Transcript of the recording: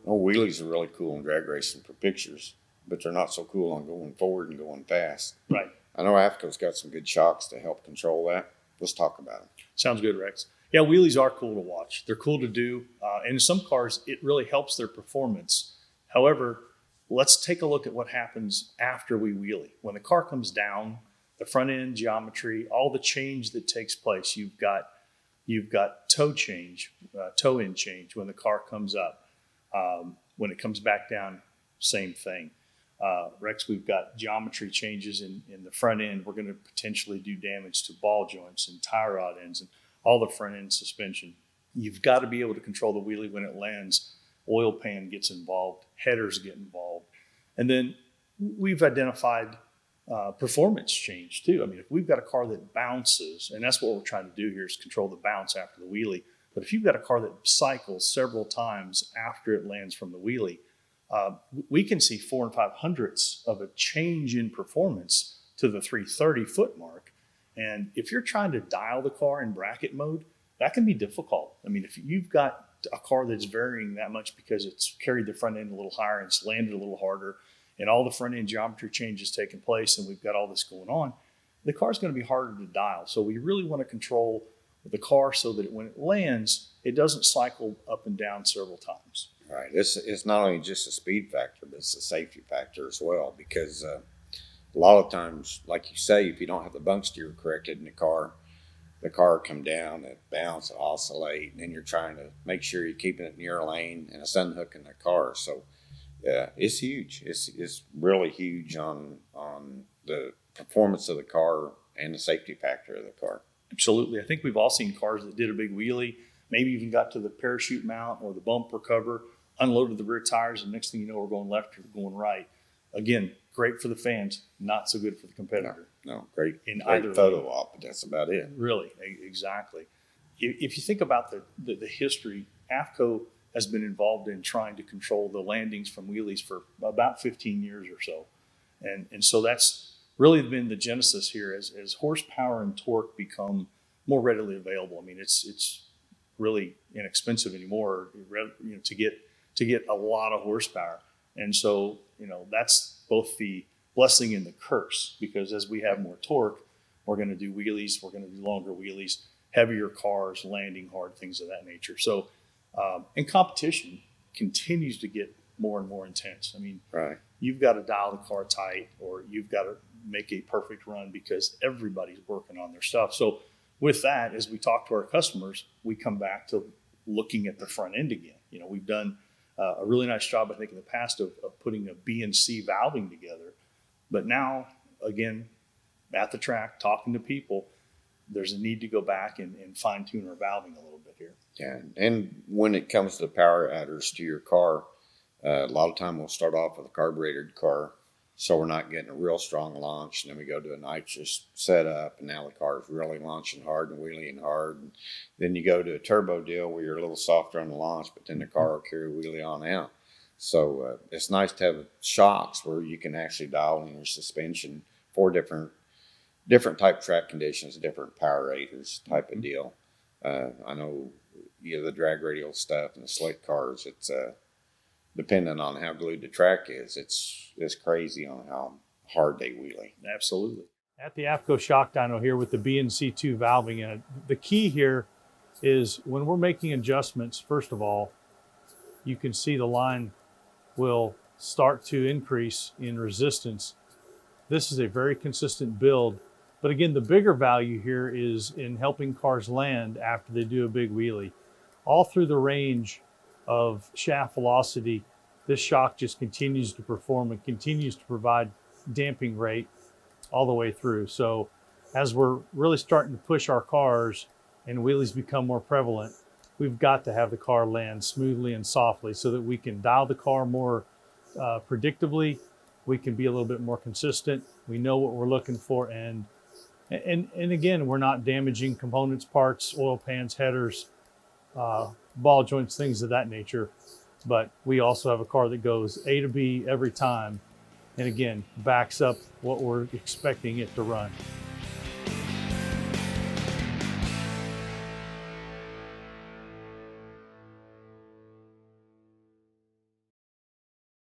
Oh, wheelies are really cool in drag racing for pictures, but they're not so cool on going forward and going fast. Right. I know AFCO's got some good shocks to help control that. Let's talk about them. Sounds good, Rex. Yeah, wheelies are cool to watch. They're cool to do. And in some cars, it really helps their performance. However, let's take a look at what happens after we wheelie. When the car comes down, the front end geometry, all the change that takes place. You've got toe change, toe end change when the car comes up. When it comes back down, same thing. Rex, we've got geometry changes in the front end. We're going to potentially do damage to ball joints and tie rod ends and all the front end suspension. You've got to be able to control the wheelie when it lands. Oil pan gets involved, headers get involved. And then we've identified performance change too. I mean, if we've got a car that bounces, and that's what we're trying to do here is control the bounce after the wheelie. But if you've got a car that cycles several times after it lands from the wheelie, we can see 4 5/100ths of a change in performance to the 330 foot mark. And if you're trying to dial the car in bracket mode, that can be difficult. I mean, if you've got a car that's varying that much because it's carried the front end a little higher and it's landed a little harder and all the front end geometry changes taking place and we've got all this going on, the car's going to be harder to dial. So we really want to control the car so that when it lands, it doesn't cycle up and down several times. Right. It's not only just a speed factor, but it's a safety factor as well, because a lot of times, like you say, if you don't have the bunk steer corrected in the car come down, it bounce, it oscillate, and then you're trying to make sure you're keeping it in your lane and it's unhooking the car. So yeah, it's huge. It's really huge on the performance of the car and the safety factor of the car. Absolutely. I think we've all seen cars that did a big wheelie, maybe even got to the parachute mount or the bumper cover, unloaded the rear tires, and next thing you know, we're going left or going right. Again, great for the fans, not so good for the competitor. No, great either photo op, but that's about it. Really, exactly. If you think about the history, AFCO has been involved in trying to control the landings from wheelies for about 15 years or so. And so that's really been the genesis here as horsepower and torque become more readily available. I mean, it's really inexpensive anymore, to get a lot of horsepower. And so, that's both the blessing and the curse, because as we have more torque, we're going to do wheelies, we're going to do longer wheelies, heavier cars, landing hard, things of that nature. So, and competition continues to get more and more intense. I mean, right. You've got to dial the car tight, or you've got to make a perfect run because everybody's working on their stuff. So with that, as we talk to our customers, we come back to looking at the front end again. We've done a really nice job, I think, in the past of putting a BNC valving together. But now, again, at the track, talking to people, there's a need to go back and fine-tune our valving a little bit here. Yeah, and when it comes to power adders to your car, a lot of time we'll start off with a carbureted car, so we're not getting a real strong launch, and then we go to a nitrous setup, and now the car is really launching hard and wheeling hard. And then you go to a turbo deal where you're a little softer on the launch, but then the car will carry wheelie on out. So it's nice to have shocks where you can actually dial in your suspension for different type track conditions, different power raters type of deal. I know the drag radial stuff and the slick cars, it's depending on how glued the track is, it's crazy on how hard they wheelie. Absolutely. At the AFCO shock dyno here with the BNC2 valving in it, the key here is when we're making adjustments, first of all, you can see the line will start to increase in resistance. This is a very consistent build. But again, the bigger value here is in helping cars land after they do a big wheelie. All through the range of shaft velocity, this shock just continues to perform and continues to provide damping rate all the way through. So as we're really starting to push our cars and wheelies become more prevalent, we've got to have the car land smoothly and softly so that we can dial the car more predictably. We can be a little bit more consistent. We know what we're looking for. And again, we're not damaging components, parts, oil pans, headers, ball joints, things of that nature. But we also have a car that goes A to B every time. And again, backs up what we're expecting it to run.